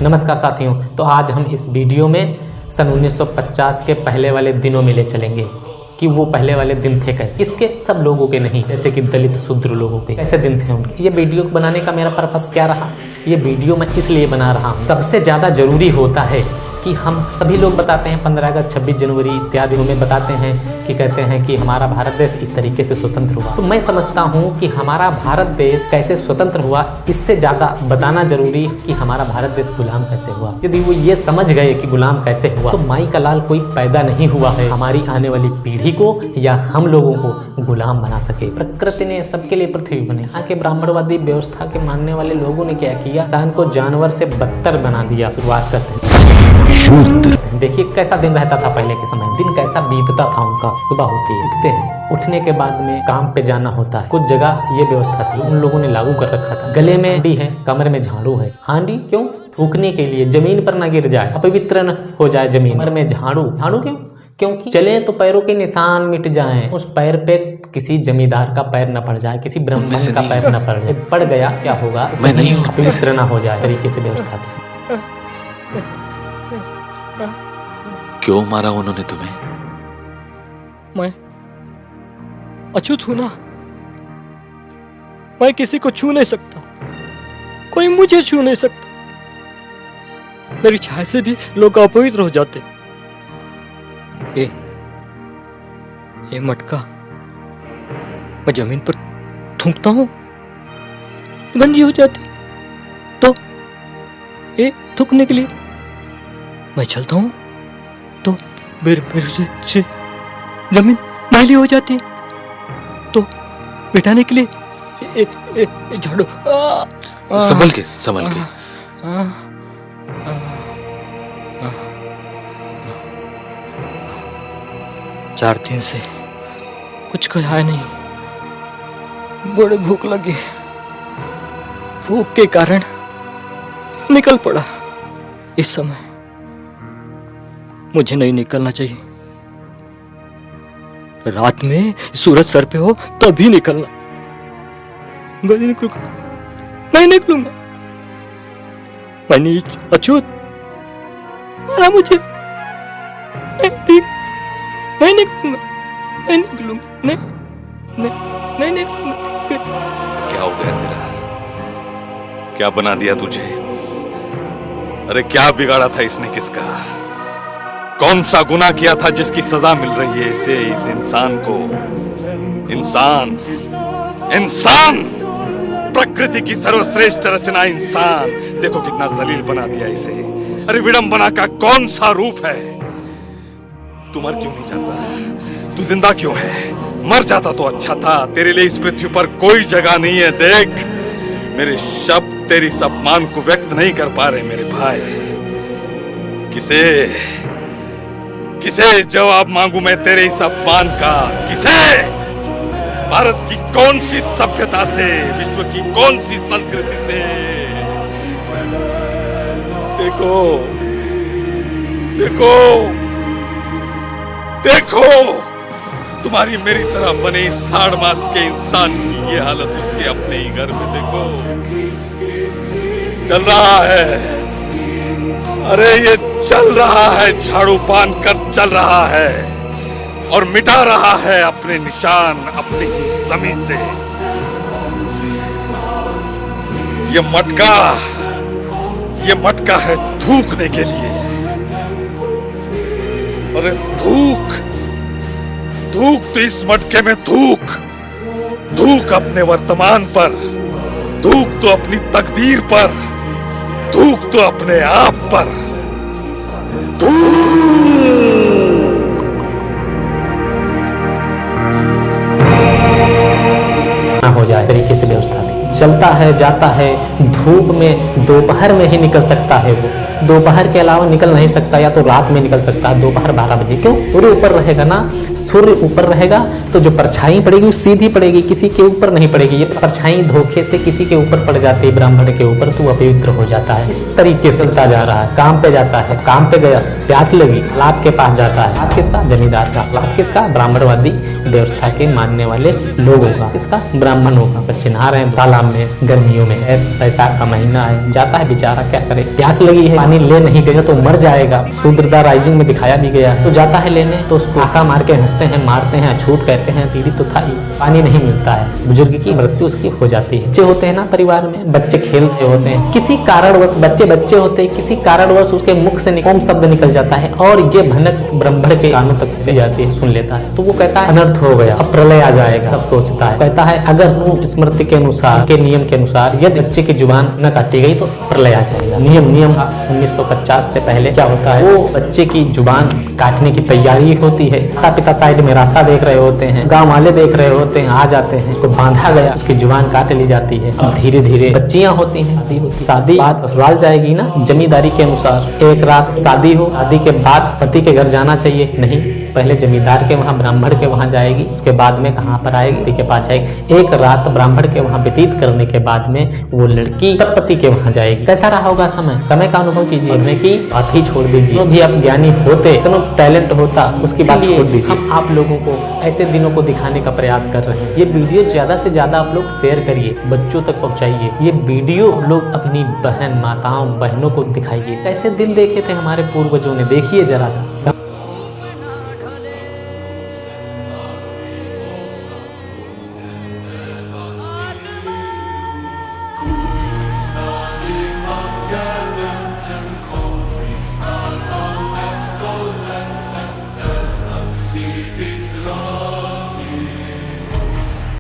नमस्कार साथियों, तो आज हम इस वीडियो में सन 1950 के पहले वाले दिनों में ले चलेंगे कि वो पहले वाले दिन थे कैसे। इसके सब लोगों के नहीं, जैसे कि दलित शूद्र लोगों के कैसे दिन थे उनके। ये वीडियो बनाने का मेरा पर्पस क्या रहा, ये वीडियो मैं इसलिए बना रहा हूँ, सबसे ज़्यादा जरूरी होता है कि हम सभी लोग बताते हैं 15 अगस्त 26 जनवरी इत्यादि में बताते हैं कि कहते हैं कि हमारा भारत देश इस तरीके से स्वतंत्र हुआ। तो मैं समझता हूँ कि हमारा भारत देश कैसे स्वतंत्र हुआ, इससे ज़्यादा बताना जरूरी कि हमारा भारत देश गुलाम कैसे हुआ। यदि वो ये समझ गए कि गुलाम कैसे हुआ तो माई का लाल कोई पैदा नहीं हुआ है हमारी आने वाली पीढ़ी को या हम लोगों को गुलाम बना सके। प्रकृति ने सबके लिए पृथ्वी बने। यहाँ के ब्राह्मणवादी व्यवस्था के मानने वाले लोगों ने क्या किया, इंसान को जानवर से बदतर बना दिया। शुरुआत करते हैं। देखिए कैसा दिन रहता था पहले के समय, दिन कैसा बीतता था उनका। सुबह होती है, उठते हैं, उठने के बाद में काम पे जाना होता है। कुछ जगह ये व्यवस्था थी, उन लोगों ने लागू कर रखा था। गले में हांडी है, कमर में झाड़ू है। हांडी क्यों? थूकने के लिए, जमीन पर ना गिर जाए, अपवित्र न हो जाए जमीन। कमर में झाड़ू, झाड़ू क्यों? क्योंकि चले तो पैरों के निशान मिट जाएं, उस पैर पे किसी जमींदार का पैर न पड़ जाए, किसी ब्राह्मण का पैर न पड़ जाए। पड़ गया क्या होगा, मैं नहीं हूं, अपवित्र न हो जाए, तरीके से व्यवस्था थी। क्यों मारा उन्होंने तुम्हें? मैं अछूत हूं ना, मैं किसी को छू नहीं सकता, कोई मुझे छू नहीं सकता। मेरी छाया से भी लोग अपवित्र हो जाते। ये मटका मैं जमीन पर थूकता हूं, गंदी हो जाती। तो ये थूकने के लिए मैं चलता हूं तो मेरे से जमीन मैली हो जाती। तो बिठाने के लिए झाड़ू। संभल के। 4 दिन से कुछ खाया नहीं, बड़ी भूख लगी। भूख के कारण निकल पड़ा। इस समय मुझे नहीं निकलना चाहिए। रात में सूरज सर पे हो तभी निकलना। नहीं निकलूंगा, नहीं निकलूंगा। मैं नीच अछूत, मारा मुझे। नहीं निकलूंगा, नहीं निकलूंगा, नहीं निकलूंगा। क्या हो गया तेरा? क्या बना दिया तुझे? अरे क्या बिगाड़ा था इसने किसका? कौन सा गुनाह किया था जिसकी सजा मिल रही है इसे, इस इंसान को? इंसान प्रकृति की सर्वश्रेष्ठ रचना इंसान। देखो कितना जलील बना दिया इसे। अरे विडंबना का कौन सा रूप है? तू मर क्यों नहीं जाता? तू जिंदा क्यों है? मर जाता तो अच्छा था। तेरे लिए इस पृथ्वी पर कोई जगह नहीं है। देख, मेरे शब्द तेरी इस अपमान को व्यक्त नहीं कर पा रहे मेरे भाई। किसे जवाब मांगू मैं तेरे इस अपमान का? किसे? भारत की कौन सी सभ्यता से, विश्व की कौन सी संस्कृति से? देखो देखो देखो, तुम्हारी मेरी तरह बने साढ़ मास के इंसान की ये हालत उसके अपने ही घर में। देखो चल रहा है, अरे ये चल रहा है, झाड़ू पान कर चल रहा है और मिटा रहा है अपने निशान अपनी ही जमीन से। ये मटका है थूकने के लिए। अरे थूक तो इस मटके में थूक अपने वर्तमान पर, थूक तो अपनी तकदीर पर, थूक तो अपने आप पर। हो जाए तरीके से व्यवस्था थी। चलता है, जाता है, धूप में दोपहर में ही निकल सकता है वो। दोपहर के अलावा निकल नहीं सकता, या तो रात में निकल सकता है दोपहर 12 बजे। क्यों? सूर्य ऊपर रहेगा ना, सूर्य ऊपर रहेगा तो जो परछाई पड़ेगी वो सीधी पड़ेगी, किसी के ऊपर नहीं पड़ेगी। ये परछाई धोखे से किसी के ऊपर पड़ जाती है ब्राह्मण के ऊपर तो अपवित्र हो जाता है। इस तरीके से चलता जा रहा है। काम पे जाता है, काम पे गया, प्यास लगी, तालाब के पास जाता है। तालाब किसका? जमींदार का। तालाब किसका? ब्राह्मणवादी व्यवस्था के मानने वाले लोगों का। किसका? ब्राह्मणों का। बच्चे नहा रहे हैं तालाब में, गर्मियों में है, बैसाख का महीना है, जाता है बेचारा, क्या करे, प्यास लगी है, पानी ले नहीं गया तो मर जाएगा। शूद्रता राइजिंग में दिखाया भी गया है। तो जाता है लेने तो उसको आका मार के हंसते हैं, मारते हैं, छूट कहते हैं, पीड़ी तो था ही, पानी नहीं मिलता है, बुजुर्ग की मृत्यु उसकी हो जाती है। बच्चे होते हैं ना परिवार में, बच्चे खेल रहे होते हैं, किसी कारणवश बच्चे होते हैं, किसी कारणवश उसके मुख से ओम शब्द निकल जाता है और ये भनक ब्राह्मण के कानों तक से जाती है, सुन लेता है। तो वो कहता है अनर्थ हो गया, अब प्रलय आ जाएगा। सब सोचता है, कहता है अगर स्मृति के अनुसार, के नियम के अनुसार यदि बच्चे की जुबान न काटी गई तो प्रलय आ जाएगा। नियम 1950 से पहले क्या होता है, वो बच्चे की जुबान काटने की तैयारी होती है। माता पिता साइड में रास्ता देख रहे होते हैं, गांव वाले देख रहे होते हैं, आ जाते हैं, उसको बांधा गया, उसकी जुबान काट ली जाती है। अब धीरे धीरे बच्चियां होती हैं, शादी बाद ससुराल जाएगी ना, जमींदारी के अनुसार। एक रात शादी हो, शादी के बाद पति के घर जाना चाहिए, नहीं, पहले जमींदार के वहाँ, ब्राह्मण के वहाँ जाएगी, उसके बाद में कहाँ पर आएगी, पति के पास जाएगी। एक रात ब्राह्मण के वहाँ व्यतीत करने के बाद में वो लड़की तब पति के वहाँ जाएगी। कैसा रहा होगा समय का अनुभव कीजिए। पढ़ने की बात ही छोड़ दीजिए, जो भी आप ज्ञानी होते, इतना टैलेंट होता, उसकी बात छोड़ दीजिए। हम आप लोगों को ऐसे दिनों को दिखाने का प्रयास कर रहे हैं। ये वीडियो ज्यादा से ज्यादा आप लोग शेयर करिए, बच्चों तक पहुँचाइए। ये वीडियो लोग अपनी बहन, माताओं, बहनों को दिखाइए। कैसे दिन देखे थे हमारे पूर्वजों ने, देखिए जरा सा।